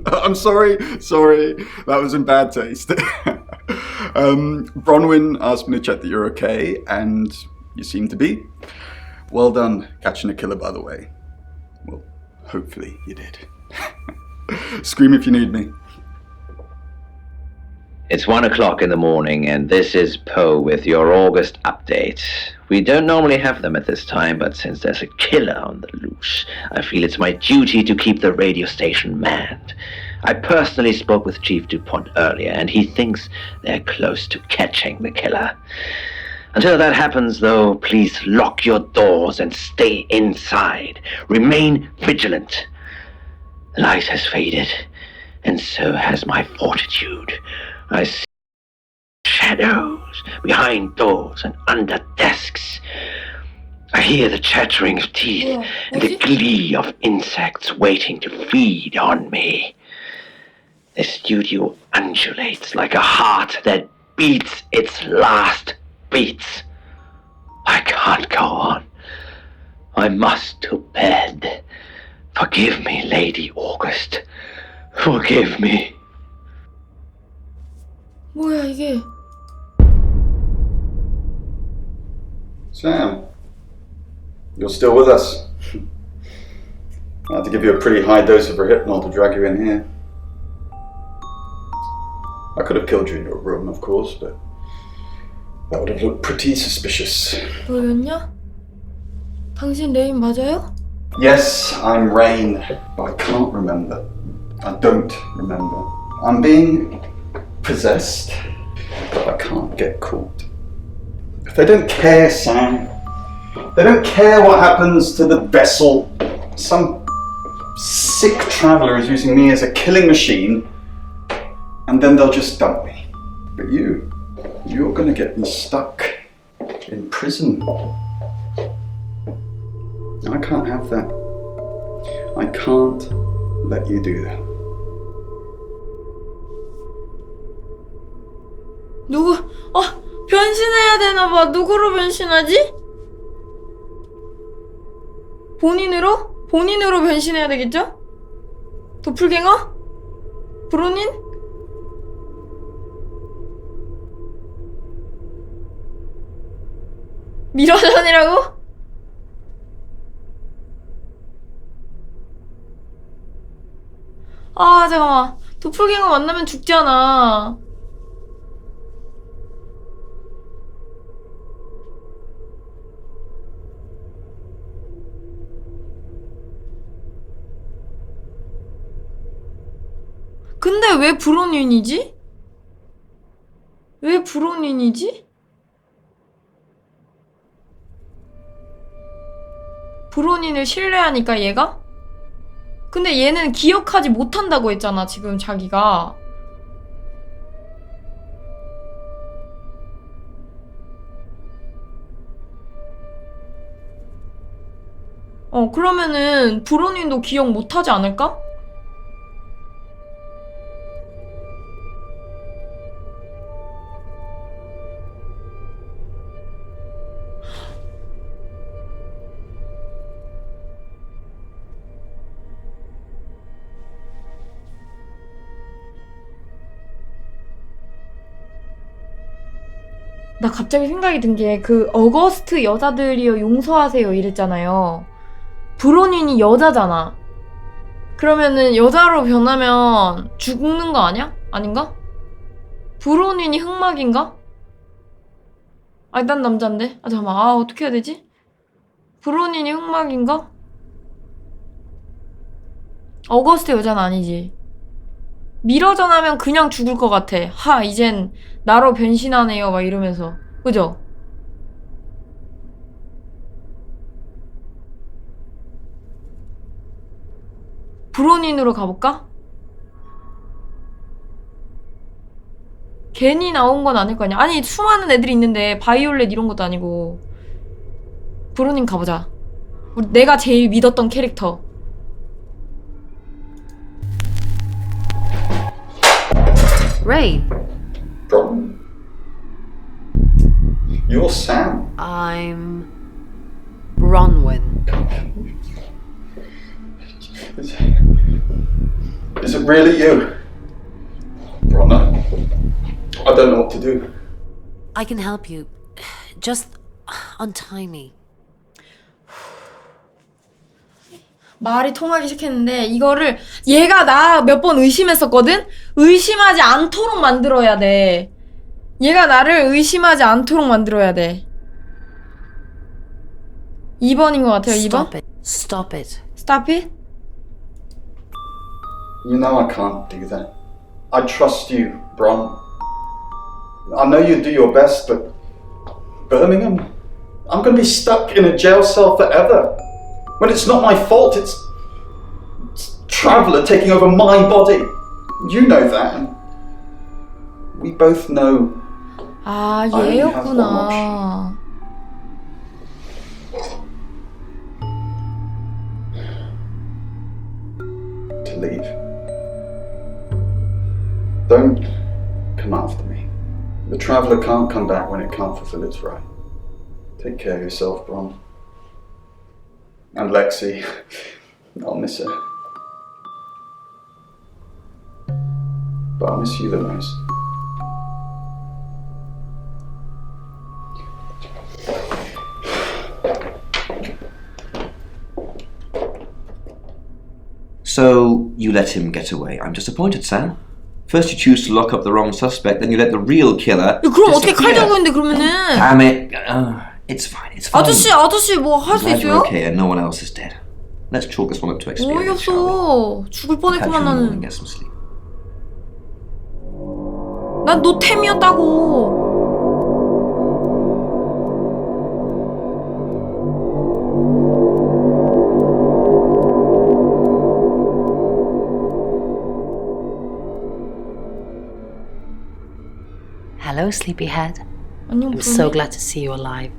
I'm sorry. That was in bad taste. Bronwyn asked me to check that you're okay, and you seem to be. Well done catching a killer, by the way. Well, hopefully you did. Scream if you need me. It's 1 o'clock in the morning, and this is Poe with your August update. We don't normally have them at this time, but since there's a killer on the loose, I feel it's my duty to keep the radio station manned. I personally spoke with Chief DuPont earlier, and he thinks they're close to catching the killer. Until that happens, though, please lock your doors and stay inside. Remain vigilant. The light has faded, and so has my fortitude. I see shadows behind doors and under desks. I hear the chattering of teeth and the glee of insects waiting to feed on me. The studio undulates like a heart that beats its last beats. I can't go on. I must to bed. Forgive me, Lady August. Forgive me. 뭐야 이게? Sam, you're still with us. I had to give you a pretty high dose of Rohypnol to drag you in here. I could have killed you in your room, of course, but that would have looked pretty suspicious. 너였냐? 당신 레인 맞아요? Yes, I'm Rain, but I can't remember. I don't remember. I'm being possessed, but I can't get caught. They don't care, Sam. They don't care what happens to the vessel. Some sick traveller is using me as a killing machine, and then they'll just dump me. But you're gonna get me stuck in prison. I can't have that. I can't let you do that. 변신해야 되나봐. 누구로 변신하지? 본인으로? 본인으로 변신해야 되겠죠? 도플갱어? 브로닌? 미러전이라고? 아 잠깐만. 도플갱어 만나면 죽잖아. 근데 왜 브로닌이지? 왜 브로닌이지? 브로닌을 신뢰하니까 얘가? 근데 얘는 기억하지 못한다고 했잖아 지금 자기가. 그러면은 브로닌도 기억 못하지 않을까? 나 갑자기 생각이 든 게 그 어거스트 여자들이여 용서하세요 이랬잖아요. 브로닌이 여자잖아. 그러면은 여자로 변하면 죽는 거 아니야? 아닌가? 브로닌이 흑막인가? 아니 난 남잔데. 아 잠깐만. 아 어떻게 해야 되지? 브로닌이 흑막인가? 어거스트 여자는 아니지. 미러전 하면 그냥 죽을 것 같아. 하 이젠 나로 변신하네요 막 이러면서. 그죠? 브로닌으로 가볼까? 괜히 나온 건 아닐 거 아니야. 아니 수많은 애들이 있는데 바이올렛 이런 것도 아니고. 브로닌 가보자. 내가 제일 믿었던 캐릭터. Rain. Bronwyn? You're Sam. I'm Bronwyn. Is it really you? Bronna? I don't know what to do. I can help you. Just untie me. 말이 통하기 시작했는데 이거를 얘가 나 몇 번 의심했었거든? 의심하지 않도록 만들어야 돼. 얘가 나를 의심하지 않도록 만들어야 돼. 2번인 것 같아요. 2번? Stop it. Stop it. Stop it? You know I can't do that. I trust you, Bron. I know you do your best, but Birmingham, I'm going to be stuck in a jail cell forever. When it's not my fault, it's Traveller taking over my body. You know that. And we both know. 아, 얘였구나. To leave. Don't come after me. The Traveller can't come back when it can't fulfill its right. Take care of yourself, Bron. And Lexi. I'll miss her. But I'll miss you the most. So, you let him get away. I'm disappointed, Sam. First you choose to lock up the wrong suspect, then you let the real killer 그럼 어떻게 disappear. 칼 들고 있는데 그러면은? Damn it. It's fine, it's fine. 아저씨 뭐 할 수 Glad you're 있어요? okay and no one else is dead. Let's chalk this one up to experience, shall 어이없어. 죽을 we? Catch you in 뻔했구만 the morning, 나는. get some sleep. 난 너 템이었다고. Hello, sleepyhead. 안녕, I'm so glad to see you alive.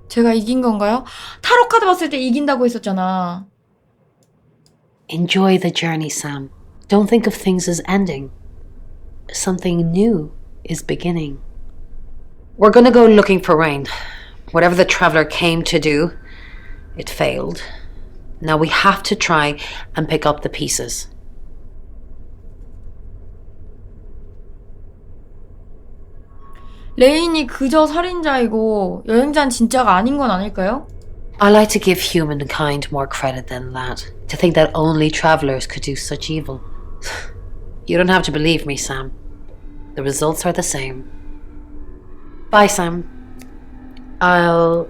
제가 이긴 건가요? 타로 카드 봤을 때 이긴다고 했었잖아. Enjoy the journey, Sam. Don't think of things as ending. Something new is beginning. We're gonna go looking for Rain. Whatever the Traveller came to do, it failed. Now we have to try and pick up the pieces. 레인이 그저 살인자이고 여행자는 진짜가 아닌 건 아닐까요? I like to give humankind more credit than that. To think that only travellers could do such evil. You don't have to believe me, Sam. The results are the same. Bye, Sam. I'll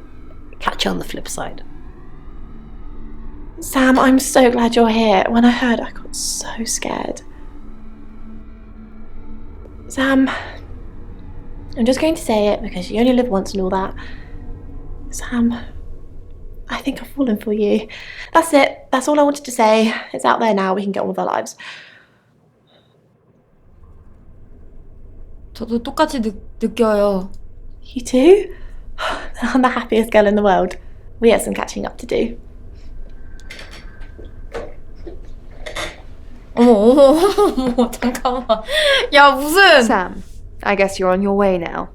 catch you on the flip side. Sam, I'm so glad you're here. When I heard, I got so scared. Sam, I'm just going to say it because you only live once and all that. Sam, I think I've fallen for you. That's it. That's all I wanted to say. It's out there now. We can get on with our lives. 저도 똑같이 느껴요. You too? I'm the happiest girl in the world. We have some catching up to do. 어머, 잠깐만. 야, 무슨. Sam, I guess you're on your way now.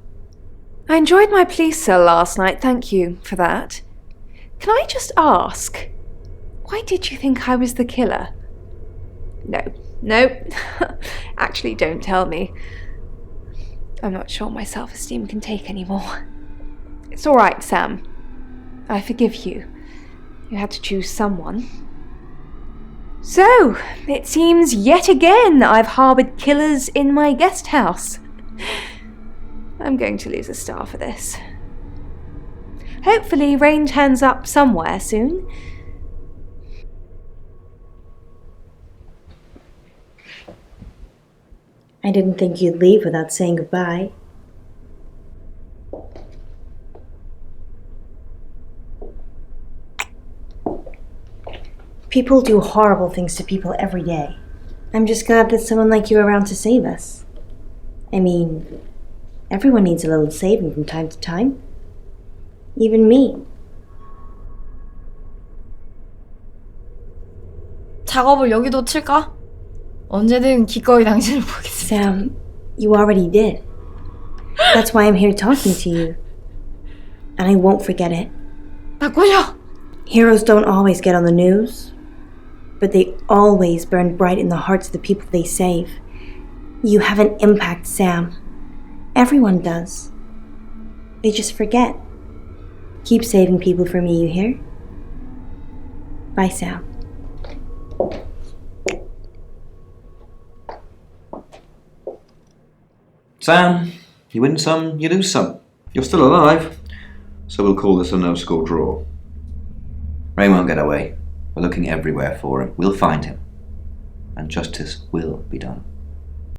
I enjoyed my police cell last night, thank you for that. Can I just ask, why did you think I was the killer? No. Actually, don't tell me. I'm not sure my self-esteem can take anymore. It's all right, Sam. I forgive you. You had to choose someone. So, it seems yet again I've harboured killers in my guest house. I'm going to lose a star for this. Hopefully Rain turns up somewhere soon. I didn't think you'd leave without saying goodbye. People do horrible things to people every day. I'm just glad there's someone like you around to save us. I mean, everyone needs a little saving from time to time. Even me. 작업을 여기도 칠까? 언제든 기꺼이 당신을 보겠습니다. Sam, you already did. That's why I'm here talking to you. And I won't forget it. 나 꺼져! Heroes don't always get on the news, but they always burn bright in the hearts of the people they save. You have an impact, Sam. Everyone does. They just forget. Keep saving people for me, you hear? Bye, Sam. Sam, you win some, you lose some. You're still alive, so we'll call this a no-score draw. Rain won't get away. We're looking everywhere for him. We'll find him. And justice will be done.